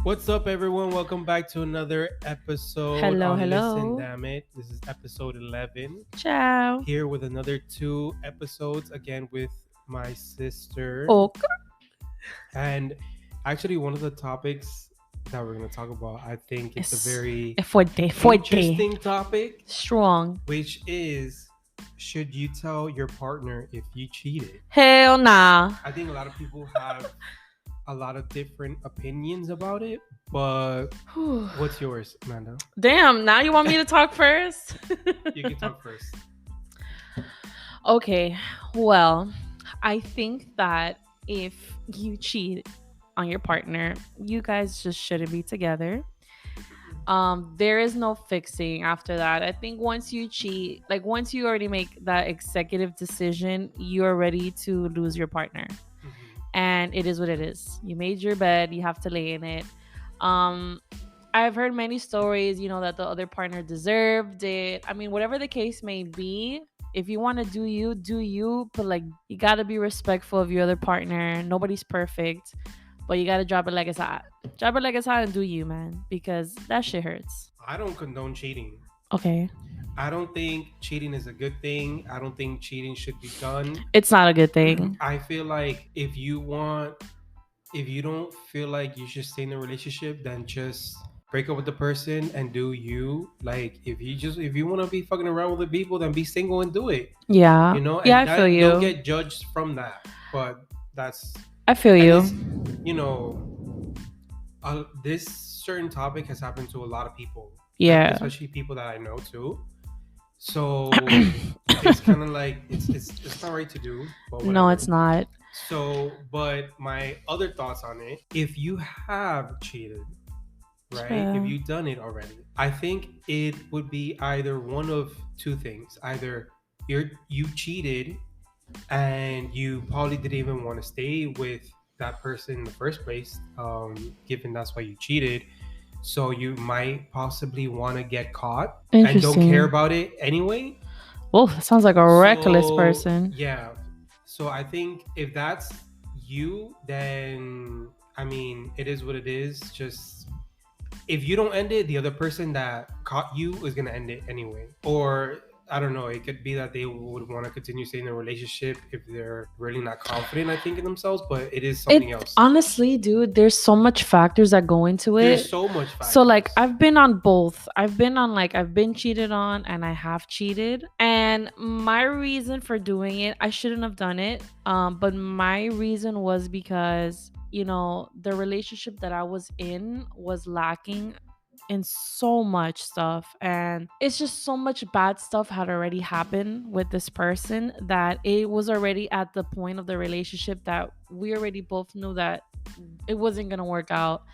What's up, everyone? Welcome back to another episode Hello, on Listen hello. Damn It. This is episode 11. Ciao. Here with another two episodes again with my sister. Okay. And actually, one of the topics that we're going to talk about, I think it's a very Fuerte. interesting topic, Strong. which is should you tell your partner if you cheated? Hell nah. I think a lot of people have a lot of different opinions about it, but what's yours, Amanda? Damn, now you want me to talk first? You can talk first. Okay, well, I think that if you cheat on your partner, you guys just shouldn't be together. There is no fixing after that. I think once you cheat, like once you already make that executive decision, you're ready to lose your partner. And it is what it is. You made your bed, you have to lay in it. I've heard many stories, that the other partner deserved it. I mean, whatever the case may be, if you want to do you, but like you got to be respectful of your other partner. Nobody's perfect, but you got to drop it like it's hot. Drop it like it's hot and do you, man, because that shit hurts. I don't condone cheating. Okay. I don't think cheating is a good thing. I don't think cheating should be done. It's not a good thing. I feel like if you don't feel like you should stay in a relationship, then just break up with the person and do you. Like if you want to be fucking around with the people, then be single and do it. Yeah. And Yeah, I feel you. Don't get judged from that. But I feel you. This certain topic has happened to a lot of people. Yeah. Especially people that I know too. So it's kind of like it's not right to do. But whatever. No, it's not. So, but my other thoughts on it: if you have cheated, right? Yeah. If you've done it already, I think it would be either one of two things: either you cheated, and you probably didn't even want to stay with that person in the first place, given that's why you cheated. So you might possibly want to get caught and don't care about it anyway. Well, that sounds like a reckless person. Yeah. So I think if that's you, then I mean, it is what it is. Just if you don't end it, the other person that caught you is gonna end it anyway. Or I don't know, it could be that they would want to continue staying in a relationship if they're really not confident, I think, in themselves, but it is something else. Honestly, dude, there's so much factors that go into it. There's so much factors. So like I've been on both. I've been cheated on and I have cheated. And my reason for doing it, I shouldn't have done it. But my reason was because, the relationship that I was in was lacking in so much stuff, and it's just so much bad stuff had already happened with this person that it was already at the point of the relationship that we already both knew that it wasn't gonna work out.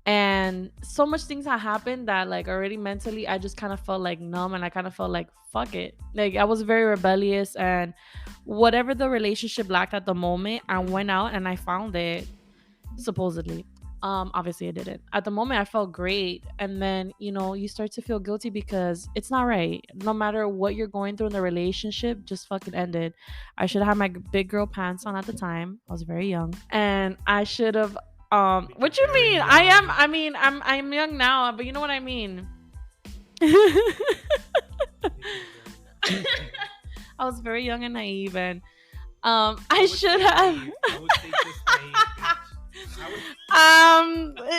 And so much things had happened that like already mentally I just kind of felt like numb, and I kind of felt like fuck it. Like I was very rebellious, and whatever the relationship lacked at the moment, I went out and I found it, supposedly. Obviously I didn't. At the moment I felt great, and then you start to feel guilty because it's not right. No matter what you're going through in the relationship, just fucking end it. I should have had my big girl pants on at the time. I was very young, and I should have what you mean? I'm young now, but you know what I mean. I was very young and naive, and I should have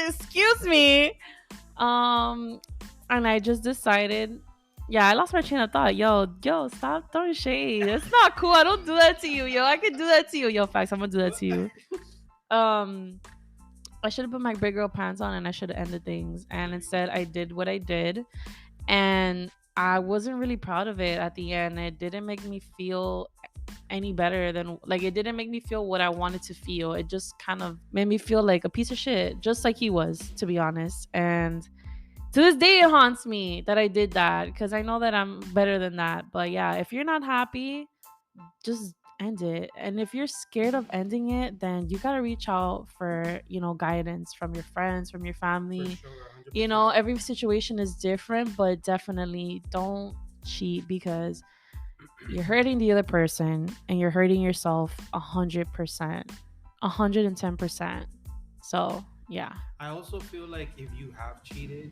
excuse me. And I just decided, I lost my train of thought. Yo, stop throwing shade. It's not cool. I don't do that to you, yo. I could do that to you. Yo, facts, I'm gonna do that to you. I should have put my big girl pants on and I should have ended things. And instead I did what I did, and I wasn't really proud of it at the end. It didn't make me feel any better than, like, it didn't make me feel what I wanted to feel. It just kind of made me feel like a piece of shit, just like he was, to be honest. And to this day it haunts me that I did that, because I know that I'm better than that. But yeah, if you're not happy, just end it. And if you're scared of ending it, then you gotta reach out for guidance from your friends, from your family. For sure, every situation is different, but definitely don't cheat, because you're hurting the other person and you're hurting yourself 100%, 110%. So Yeah. I also feel like if you have cheated,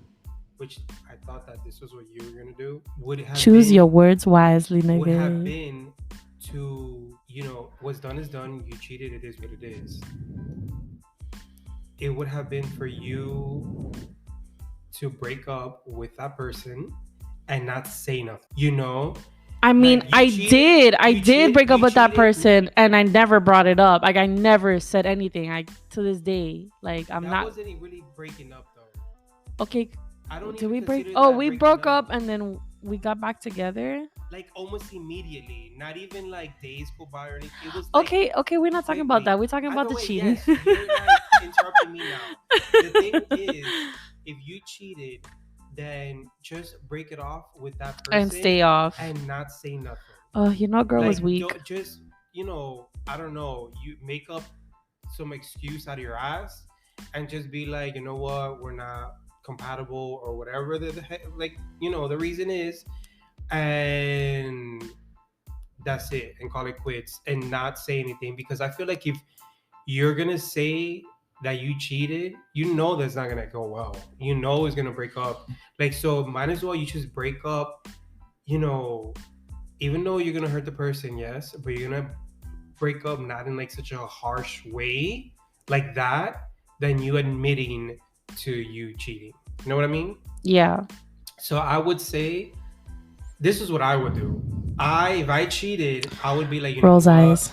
which I thought that this was what you were gonna do, Choose your words wisely, would have nigga. been to, what's done is done. You cheated. It is what it is. It would have been for you to break up with that person and not say nothing. I mean, Like you cheated, I did break up you with that cheated. person, and I never brought it up. Like, I never said anything. I to this day, like, I'm That not wasn't really breaking up though. okay. I don't Did even we break? consider Oh, that we breaking broke up. up, and then we got back together. Like almost immediately, not even like days go by or anything. It was like Okay, we're not talking about quickly. that. We're talking I about know the it. cheating. Yes, you're like interrupting me now. The thing is, if you cheated, then just break it off with that person and stay off. and not say nothing. Oh, girl was Like weak. just I don't know. You make up some excuse out of your ass and just be like, you know what, we're not compatible or whatever like the reason is, and that's it, and call it quits and not say anything, because I feel like if you're gonna say that you cheated, that's not gonna go well. It's gonna break up. Like, so might as well you just break up, you know even though you're gonna hurt the person, yes, but you're gonna break up not in like such a harsh way like that, than you admitting to you cheating. You know what I mean? Yeah. So I would say this is what I would do. If I cheated, I would be like, Rose eyes.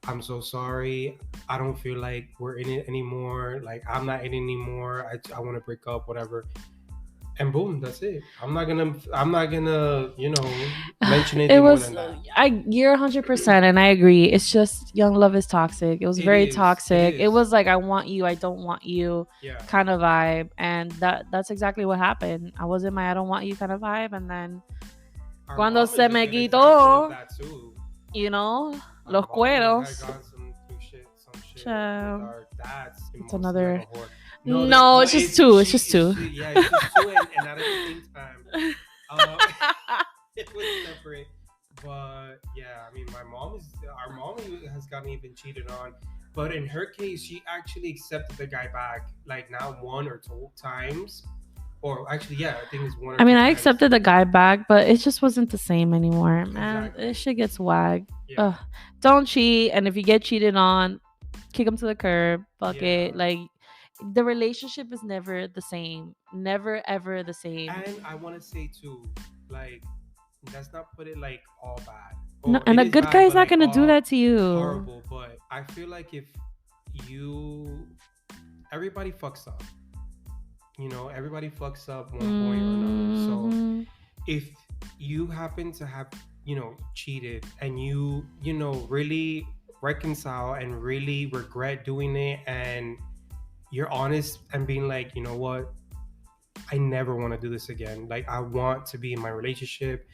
I'm so sorry. I don't feel like we're in it anymore. Like, I'm not in it anymore. I want to break up, whatever. And boom, that's it. I'm not gonna mention anything more than that. You're 100%, and I agree. It's just young love is toxic. It was very toxic. It was like, I want you, I don't want you, kind of vibe, and that's exactly what happened. I was in my I don't want you kind of vibe, and then cuando se me quitó, los cueros. It's another. No, it's just two. It's just two. Yeah, it's just two, and not at the same time. It was separate. But yeah, I mean, our mom has gotten even cheated on. But in her case, she actually accepted the guy back, like not one or two times. Or actually, yeah, I think it's one or two I mean, I times. accepted the guy back, but it just wasn't the same anymore, man. Exactly. This shit gets whacked. Yeah. Ugh. Don't cheat, and if you get cheated on, kick him to the curb. Fuck it. Like, the relationship is never the same. Never ever the same. And I want to say too, like, let's not put it like all bad. No, and a good guy is not gonna do that to you. Horrible, but I feel like if everybody fucks up. Everybody fucks up one point or another. So if you happen to have, cheated, and you really reconcile and really regret doing it, and you're honest and being like, you know what, I never want to do this again. Like, I want to be in my relationship.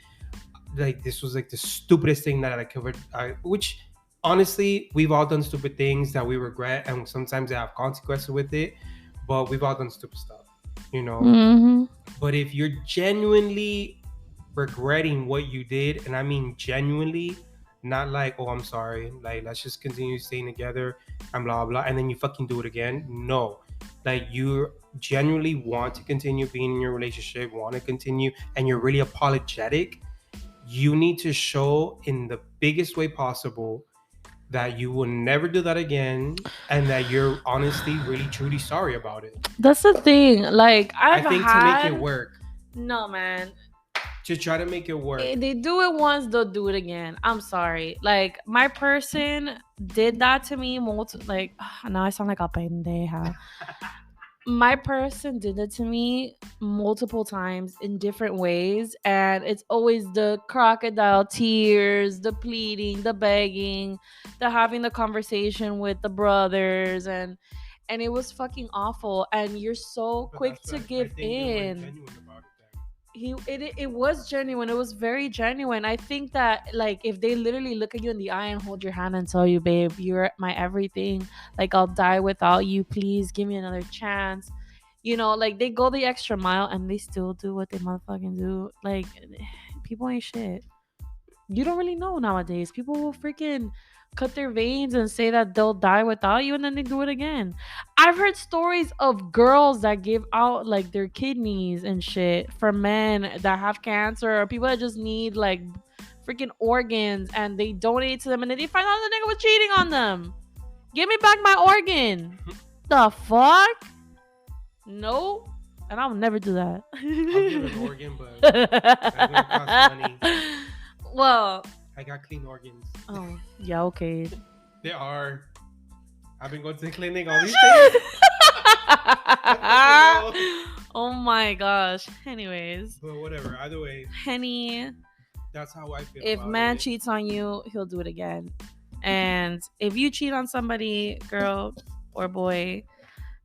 Like, this was like the stupidest thing that I covered. Which honestly, we've all done stupid things that we regret, and sometimes they have consequences with it. But we've all done stupid stuff, But if you're genuinely regretting what you did, and I mean genuinely, not like, oh, I'm sorry, like, let's just continue staying together and blah blah, and then you fucking do it again. No, like, you genuinely want to continue being in your relationship, want to continue, and you're really apologetic. You need to show in the biggest way possible that you will never do that again, and that you're honestly really truly sorry about it. That's the thing. Like, I think to make it work. No, man. To try to make it work. If they do it once, they'll do it again. I'm sorry. Like, my person did that to me like, now I sound like a pendeja. My person did it to me multiple times in different ways, and it's always the crocodile tears, the pleading, the begging, the having the conversation with the brothers, and it was fucking awful. And you're so quick to give in. It was genuine. It was very genuine. I think that, like, if they literally look at you in the eye and hold your hand and tell you, babe, you're my everything, like, I'll die without you, please give me another chance, like, they go the extra mile, and they still do what they motherfucking do. Like, people ain't shit. You don't really know nowadays. People will freaking cut their veins and say that they'll die without you, and then they do it again. I've heard stories of girls that give out like their kidneys and shit for men that have cancer or people that just need like freaking organs, and they donate to them, and then they find out the nigga was cheating on them. Give me back my organ. The fuck? No. And I'll never do that. I'll give an organ, but that's gonna cost money. Well, I got clean organs. oh, yeah, okay. They are. I've been going to the clinic all these days. Oh my gosh. Anyways, But whatever. Either way, Henny, that's how I feel. if about man it. cheats on you, he'll do it again. And if you cheat on somebody, girl or boy,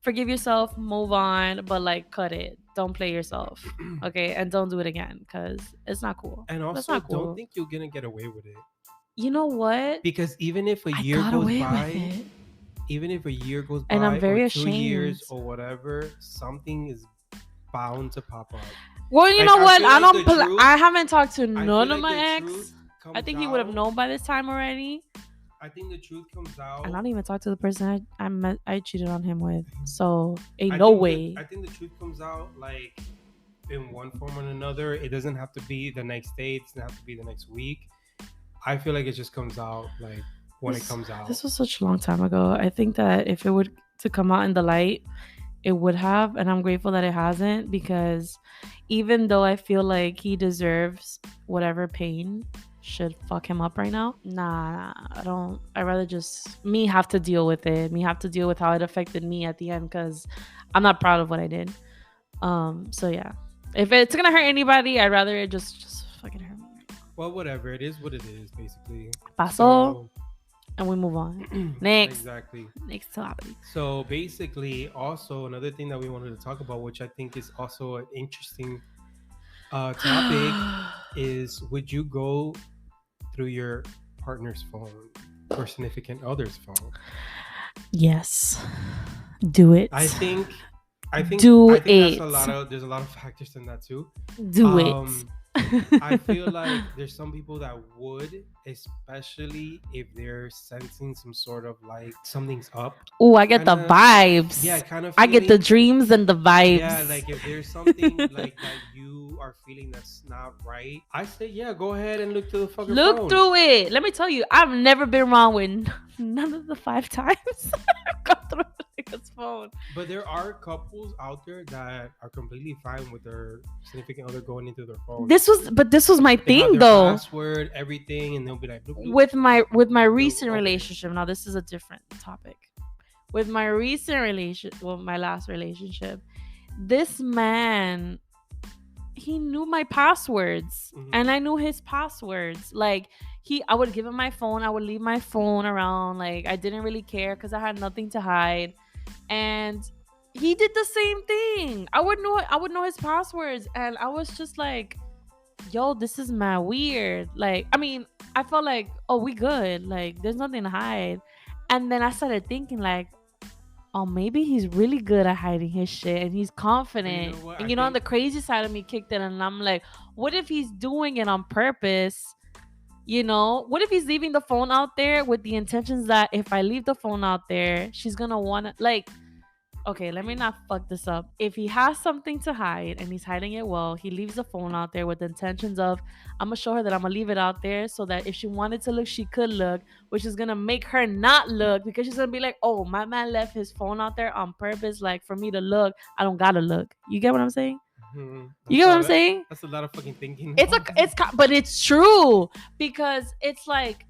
forgive yourself, move on, but like cut it. Don't play yourself. Okay? And don't do it again because it's not cool. And That's also, not cool. don't think you're gonna get away with it. You know what? Because even if a I year got goes away with by, it. even if a year goes And by, I'm very or 2 years ashamed. or whatever, something is bound to pop up. Well, you Like, know I what? feel I like don't. the truth- I haven't talked to I none feel of like my the ex. truth I comes think he would have out- known by this time already. I think the truth comes out. And I don't even talk to the person I cheated on him with. So ain't I no think way. I think the truth comes out like in one form or another. It doesn't have to be the next day. It doesn't have to be the next week. I feel like it just comes out like when it comes out. This was such a long time ago. I think that if it would to come out in the light, it would have, and I'm grateful that it hasn't, because even though I feel like he deserves whatever pain should fuck him up right now, nah, I don't. I'd rather just me have to deal with it. Me have to deal with how it affected me at the end, because I'm not proud of what I did. So yeah, if it's gonna hurt anybody, I'd rather it just fucking hurt me. Well, whatever. It is what it is, basically. Pasó, and we move on. Next. Exactly. Next topic. So basically, also another thing that we wanted to talk about, which I think is also an interesting topic, is would you go through your partner's phone or significant other's phone? Yes. Do it. I think Do there's it. a lot of factors in that too. Do it. I feel like there's some people that would, especially if they're sensing some sort of like something's up. Oh, I get the kinda- vibes. Yeah, kind of. I get the dreams and the vibes. Yeah, like if there's something like that you are feeling that's not right, I say yeah, go ahead and look through the fucking Look phone. through it. Let me tell you, I've never been wrong with none of the 5 times I've gone through the nigga's phone. But there are couples out there that are completely fine with their significant other going into their phone. This was my They have thing their though. password, everything, and they'll be like, bloop, bloop. With my recent Okay. relationship. Now this is a different topic. With my recent my last relationship, this man, he knew my passwords, Mhm. and I knew his passwords. Like I would give him my phone, I would leave my phone around, like I didn't really care because I had nothing to hide. And he did the same thing. I would know his passwords, and I was just like, yo, this is mad weird. Like, I mean, I felt like, oh, we good. Like, there's nothing to hide. And then I started thinking, like, oh, maybe he's really good at hiding his shit, and he's confident. what? And I you know, think- the crazy side of me kicked in, and I'm like, what if he's doing it on purpose? You know, what if he's leaving the phone out there with the intentions that if I leave the phone out there, she's gonna wanna, like, okay, let me not fuck this up. If he has something to hide and he's hiding it well, he leaves the phone out there with the intentions of, I'm gonna show her that I'm gonna leave it out there so that if she wanted to look, she could look, which is gonna make her not look, because she's gonna be like, oh, my man left his phone out there on purpose, like for me to look. I don't gotta look. You get what I'm saying? Mhm. You get what I'm That's- saying? That's a lot of fucking thinking. But it's true, because it's like,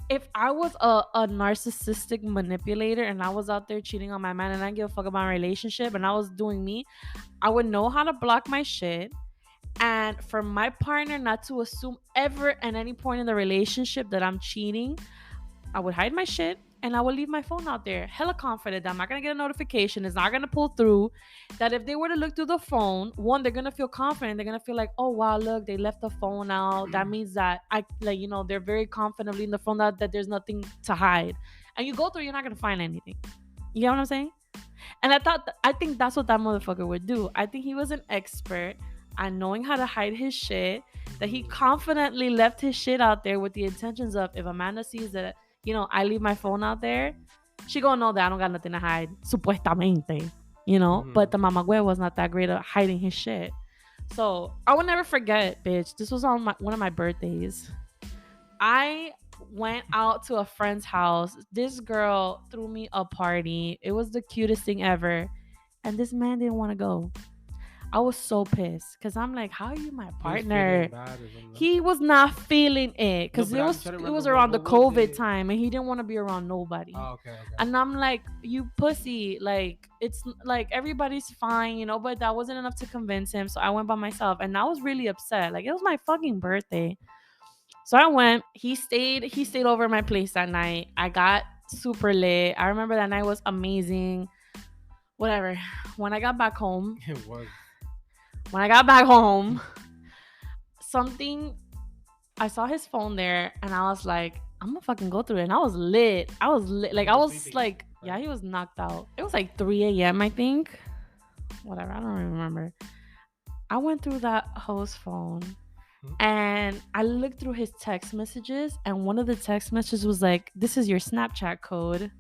if I was a narcissistic manipulator and I was out there cheating on my man and I didn't give a fuck about my relationship and I was doing me, I would know how to block my shit. And for my partner not to assume ever at any point in the relationship that I'm cheating, I would hide my shit and I would leave my phone out there. Hella confident that I'm not gonna get a notification. It's not gonna pull through. That if they were to look through the phone, one, they're gonna feel confident. They're gonna feel like, oh wow, look, they left the phone out. That means that they're very confident leaving the phone out, that there's nothing to hide. And you go through, you're not gonna find anything. You get what I'm saying? And I think that's what that motherfucker would do. I think he was an expert and knowing how to hide his shit, that he Mhm. confidently left his shit out there with the intentions of, if Amanda sees that, I leave my phone out there, she gonna know that I don't got nothing to hide, supuestamente, but Mhm. the mamagüey was not that great at hiding his shit. So I will never forget, bitch. This was on one of my birthdays. I went out to a friend's house. This girl threw me a party. It was the cutest thing ever. And this man didn't want to go. I was so pissed because I'm like, how are you my He was feeling partner? bad or something. He was not feeling it No, because but it I'm was trying to it remember was around the what was COVID it? time and he didn't want to be around nobody. Oh, okay, okay. And I'm like, you pussy, like it's like everybody's fine, but that wasn't enough to convince him. So I went by myself and I was really upset. Like it was my fucking birthday. So I went. He stayed over at my place that night. I got super lit. I remember that night was amazing. Whatever. When I got back home, It was. when I got back home, something I saw his phone there and I was like, I'm gonna fucking go through it. And I was lit. I was lit. Like He I was was sleeping, like, yeah, right? he was knocked out. It was like 3 a.m. I think. Whatever. I don't even remember. I went through that host phone Mhm. and I looked through his text messages, and one of the text messages was like, "This is your Snapchat code."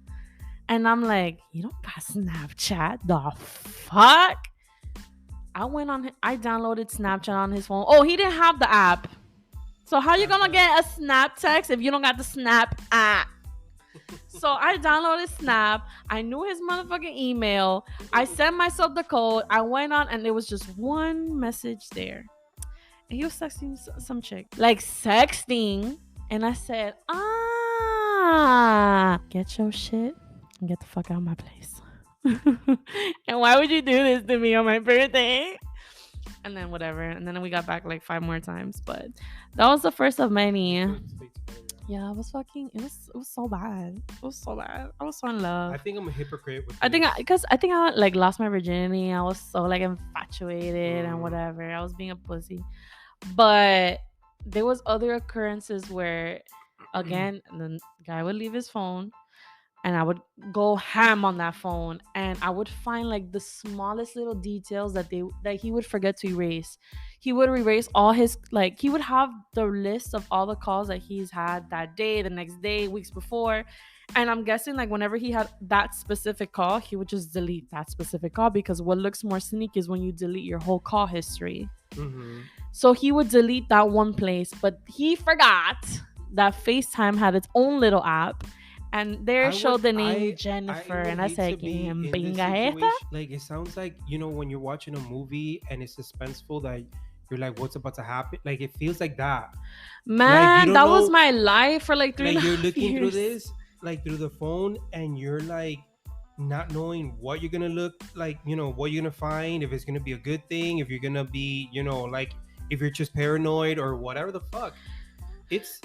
And I'm like, "You don't got Snapchat? The fuck?" I downloaded Snapchat on his phone. Oh, he didn't have the app. So how you That's gonna get a Snap text if you don't got the Snap app? So I downloaded Snap. I knew his motherfucking email. I sent myself the code. I went on and there was just one message there. And he was texting some chick. Like sexting. And I said, get your shit and get the fuck out of my place. And why would you do this to me on my birthday? And then whatever. And then we got back like 5 more times. But that was the first of many. Good to stay together, yeah. Yeah, it was so bad. It was so bad. I was so in love. I think I'm a hypocrite with I think this. because I think I like lost my virginity. I was so like infatuated and Mm. whatever. I was being a pussy. But there was other occurrences where again the guy would leave his phone and I would go ham on that phone and I would find like the smallest little details that he would forget to erase. He would erase all his like he would have the list of all the calls that he's had that day, the next day, weeks before. And I'm guessing like whenever he had that specific call, he would just delete that specific call because what looks more sneaky is when you delete your whole call history. Mm-hmm. So he would delete that one place, but he forgot that FaceTime had its own little app. And there showed the name I Jennifer. would And I hate to said, be ¿Quién in this pinga esta? situation. Like it sounds like when you're watching a movie and it's suspenseful that you're like, what's about to happen? Like it feels like that. Like you Man, don't that was know. my life for like three and Like a you're half looking through years. this, like through the phone, and you're like not knowing what you're gonna look like. What you're gonna find. If it's gonna be a good thing. If you're gonna be, like if you're just paranoid or whatever the fuck. It's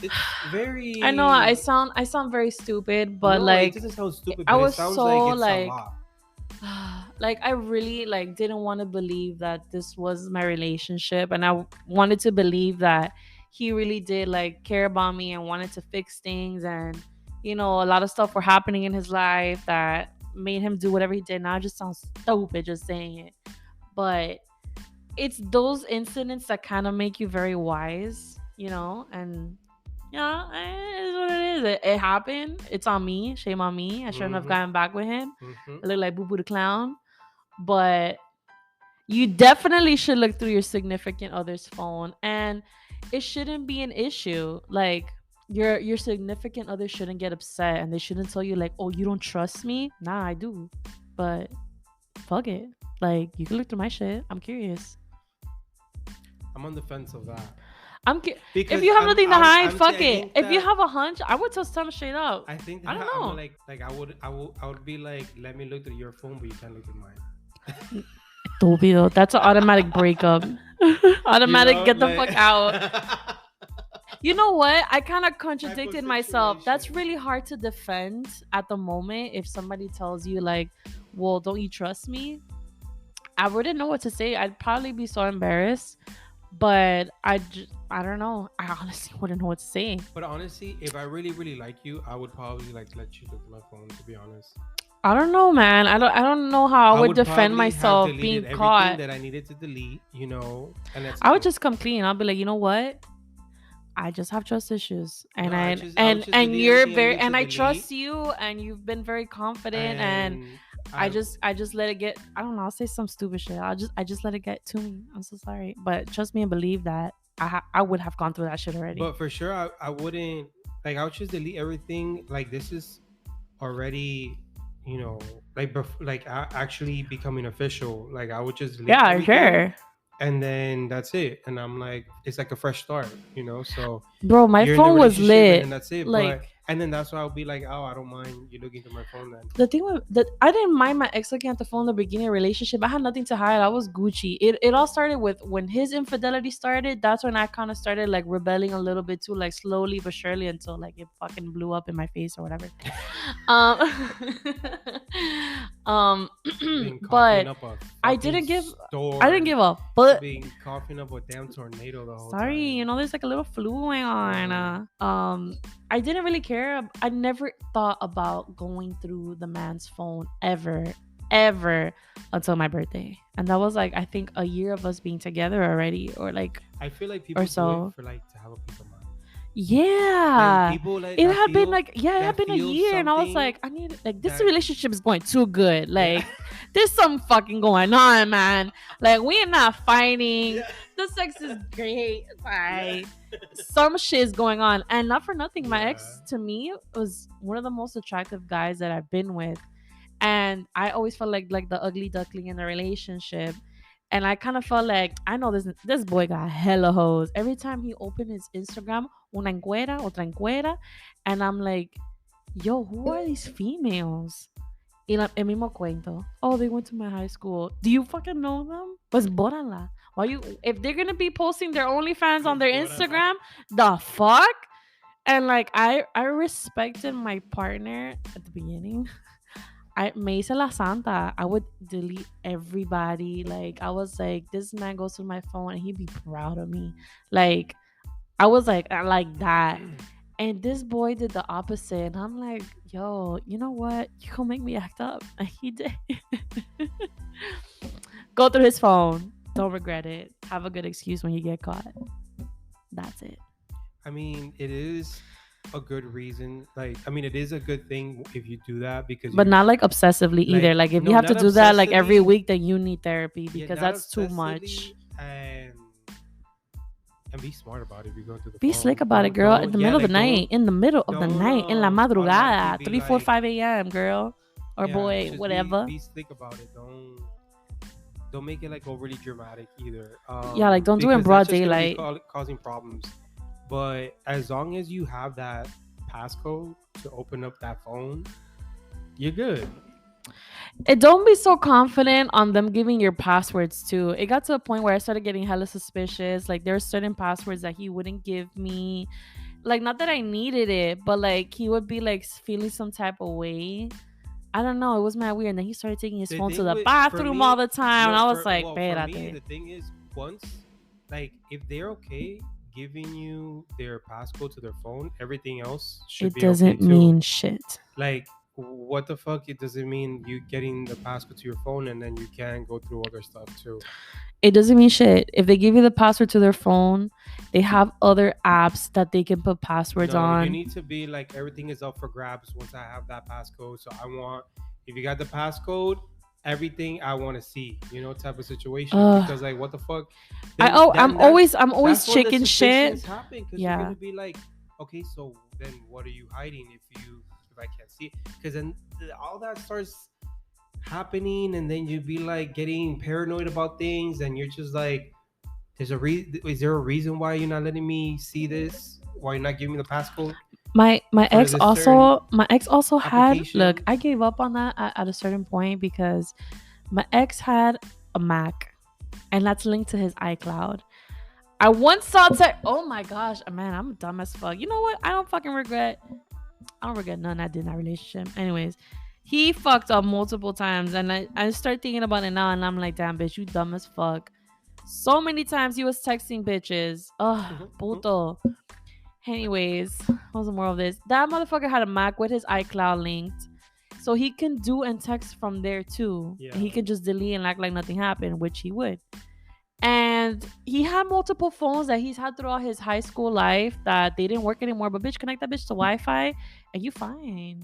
very. I know I sound very stupid, but No, it like doesn't sound stupid, I but it was sounds like so it's a like lot. like I really like didn't want to believe that this was my relationship, and I wanted to believe that he really did like care about me and wanted to fix things, and a lot of stuff were happening in his life that made him do whatever he did. Now it just sounds stupid just saying it, but it's those incidents that kind of make you very wise, and it is what it is. It happened. It's on me. Shame on me. I shouldn't have Mm-hmm. gotten back with him. Mm-hmm. I look like Boo Boo the Clown. But you definitely should look through your significant other's phone, and it shouldn't be an issue. Like your significant other shouldn't get upset, and they shouldn't tell you like, "Oh, you don't trust me." Nah, I do, but fuck it. Like you can look through my shit. I'm curious. I'm on the fence of that If because you have nothing to hide, I'm fuck I it. think If you that have a hunch, I would tell Sam straight up. I think I that don't I'm know. like I would be like, let me look through your phone, but you can't look through mine. Estúpido. That's an automatic breakup. Automatic, get the fuck out. You know what? I kind of contradicted myself. That's situation. really hard to defend at the moment if somebody tells you, like, well, don't you trust me? I wouldn't know what to say. I'd probably be so embarrassed, but I don't know. I honestly wouldn't know what to say. But honestly, if I really really like you, I would probably like let you look at my phone. To be honest, I don't know, man. I don't know how I I would would defend probably have myself deleted being everything caught. that I needed to delete, and that's I would it. just come clean. I'll be like, you know what? I just have trust issues, No, and I would just and delete you're everything I very, needed to and I delete, trust you, and you've been very confident, and and I I just I just let it get. I don't know. I'll say some stupid shit. I just let it get to me. I'm so sorry, but trust me and believe that I would have gone through that shit already. but for sure I wouldn't like I would just delete everything. Like this is already, actually becoming official. Like I would just delete Yeah, everything, sure, and then that's it. And I'm like, it's like a fresh start, So bro. My you're in the phone was relationship, and then lit. that's it. But Like, and then that's why I'll be like, oh, I don't mind you looking through my phone then. the thing with that, I didn't mind my ex looking at the phone in the beginning of relationship. I had nothing to hide. I was Gucci. It all started with when his infidelity started. That's when I kind of started like rebelling a little bit too, like slowly but surely until like it fucking blew up in my face or whatever. Um, um, Been coughing but up a I fucking didn't give. I didn't storm. give up. But Been coughing up a damn tornado the whole sorry, time. there's like a little flu going on. I didn't really care. I never thought about going through the man's phone ever until my birthday. And that was like, I think a year of us being together already, or like, I feel like or people do it so. for like to have a peace of mind. Like Yeah. people like It that had been feel like, yeah, it had that been a feel year. And I was something like, I need, like, this that relationship is going too good. yeah. Like, there's some fucking going on, man. Like, we are not fighting. Yeah. The sex is great. Yeah. Like, some shit is going on. And not for nothing, my Yeah. ex, to me, was one of the most attractive guys that I've been with. And I always felt like the ugly duckling in the relationship. And I kind of felt like, I know this boy got hella hoes. Every time he opened his Instagram, una encuera, otra encuera, and I'm like, yo, who are these females? El mismo cuento. Oh, they went to my high school. Do you fucking know them? Pues bórala. Why you? If they're gonna be posting their OnlyFans on their Whatever. Instagram, the fuck? And like, I respected my partner at the beginning. I me hice la santa. I would delete everybody. Like, I was like, this man goes through my phone and he'd be proud of me. Like, I was like, I like that. And this boy did the opposite. And I'm like, yo, you know what? You gonna make me act up. And he did. Go through his phone. Don't regret it. Have a good excuse when you get caught. That's it. I mean, it is a good reason. Like, I mean, it is a good thing if you do that because But you not like obsessively either. like Like, if you no, have to not do that like every obsessively. week, then you need therapy Yeah, because not that's too much. obsessively, and be smart about it. If you go through the Be slick phone, about it, girl. In the yeah, middle of the like night. In the middle of the don't night. In la automatically madrugada. be 3, 4, like 5 a.m., girl. Or yeah, boy, just whatever. be slick about it. Don't make it like overly dramatic either. Yeah, like, don't do it in Because broad that's just gonna be daylight. causing problems. But as long as you have that passcode to open up that phone, you're good. And don't be so confident on them giving your passwords too. It got to a point where I started getting hella suspicious. Like, there are certain passwords that he wouldn't give me. Like, not that I needed it, but like, he would be like feeling some type of way. I don't know. It was mad weird. And then he started taking his The phone to thing the with for bathroom all me, the time. And no, I was like, for me, espérate. the thing is once like if they're okay giving you their passcode to their phone, everything else should It be okay doesn't too. mean shit. Like what the fuck? It doesn't mean you getting the passcode to your phone and then you can go through other stuff too. It doesn't mean shit. If they give you the password to their phone, they have other apps that they can put passwords No, on. you need to be like everything is up for grabs once I have that passcode. So I want if you got the passcode, everything I want to see, type of situation. Because like what the fuck? I'm always that's when the chicken shit. suspicions happen because Yeah. you're gonna be like, okay, so then what are you hiding if I can't see? Because then all that starts happening, and then you'd be like getting paranoid about things, and you're just like, is there a reason why you're not letting me see this? Why you're not giving me the passcode? My For ex this also had, application? look, I gave up on that at a certain point because my ex had a Mac, and that's linked to his iCloud. I once saw oh my gosh, man, I'm dumb as fuck. You know what? I don't regret none I did in that relationship. Anyways, he fucked up multiple times, and I start thinking about it now, and I'm like, damn, bitch, you dumb as fuck. So many times he was texting bitches. Ugh, puto. Anyways, what was the moral of this? That motherfucker had a Mac with his iCloud linked. So he can do and text from there too. Yeah. And he can just delete and act like nothing happened, which he would. And he had multiple phones that he's had throughout his high school life that they didn't work anymore. But bitch, connect that bitch to Wi-Fi and you fine.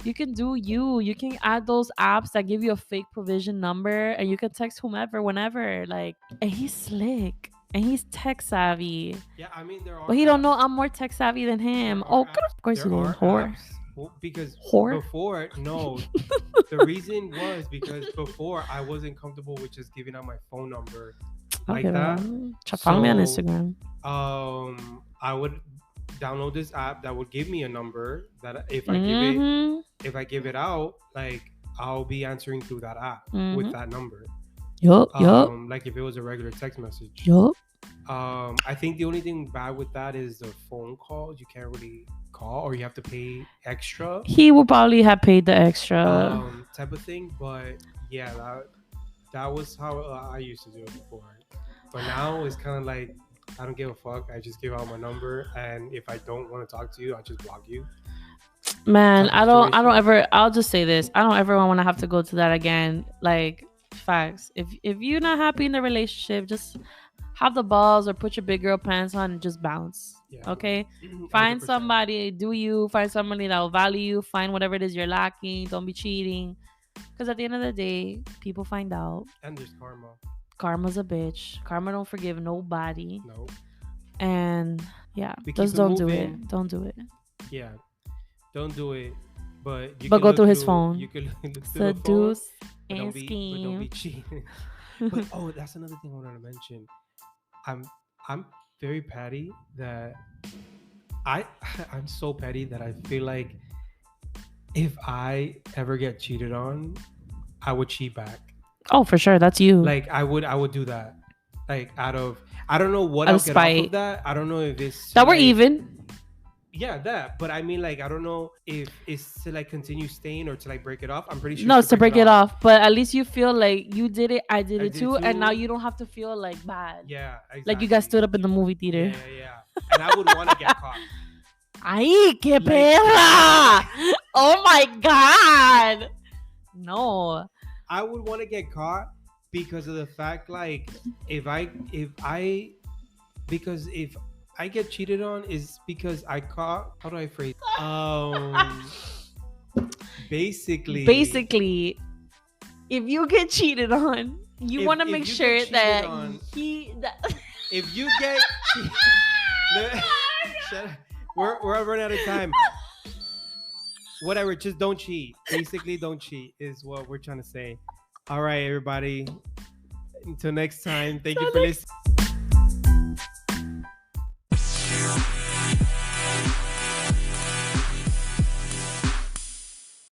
You can do you. You can add those apps that give you a fake provision number and you can text whomever, whenever. Like, and he's slick. And he's tech savvy. Yeah, I mean there are. But he don't know I'm more tech savvy than him. Oh, Apps, of course you there did. are Whore. apps. Well, because Whore? before, no, the reason was because before I wasn't comfortable with just giving out my phone number like Okay, that. follow me on So, Instagram. I would download this app that would give me a number that if I give it out, like I'll be answering through that app with that number. Yup. Like if it was a regular text message. Yup. I think the only thing bad with that is the phone calls. You can't really call, or you have to pay extra. He would probably have paid the extra. Type of thing. But yeah, that was how I used to do it before. But now it's kind of like I don't give a fuck. I just give out my number, and if I don't want to talk to you, I just block you. Man, I don't ever. I'll just say this: I don't ever want to have to go to that again. Like, facts. If you're not happy in the relationship, just have the balls or put your big girl pants on and just bounce. Yeah. Okay, 100%. Find somebody. Do you find somebody that will value you? Find whatever it is you're lacking. Don't be cheating, because at the end of the day, people find out. And there's karma. Karma's a bitch. Karma don't forgive nobody. No. And yeah, just don't do it. Don't do it. Yeah, don't do it. But go through his phone. You can look seduce through and scheme. But don't be cheating. But that's another thing I wanted to mention. I'm very petty that I'm so petty that I feel like if I ever get cheated on, I would cheat back. Oh, for sure, that's you. Like I would do that. Like I don't know what I'll get off of that. I don't know if it's that we're even. Yeah, that. But I mean, like, I don't know if it's to like continue staying or to like break it off. I'm pretty sure. No, it's to break it off. But at least you feel like you did it. I did it too, and now you don't have to feel like bad. Yeah, exactly. Like you guys stood up in the movie theater. Yeah. And I would want to get caught. Ay, qué perra! Oh my god! No. I would want to get caught because of the fact, like, if I get cheated on is because I caught. How do I phrase? Basically, if you get cheated on, you want to make sure that if you get, we're running out of time. Whatever, just don't cheat. Basically, don't cheat is what we're trying to say. All right, everybody. Until next time, thank you for listening.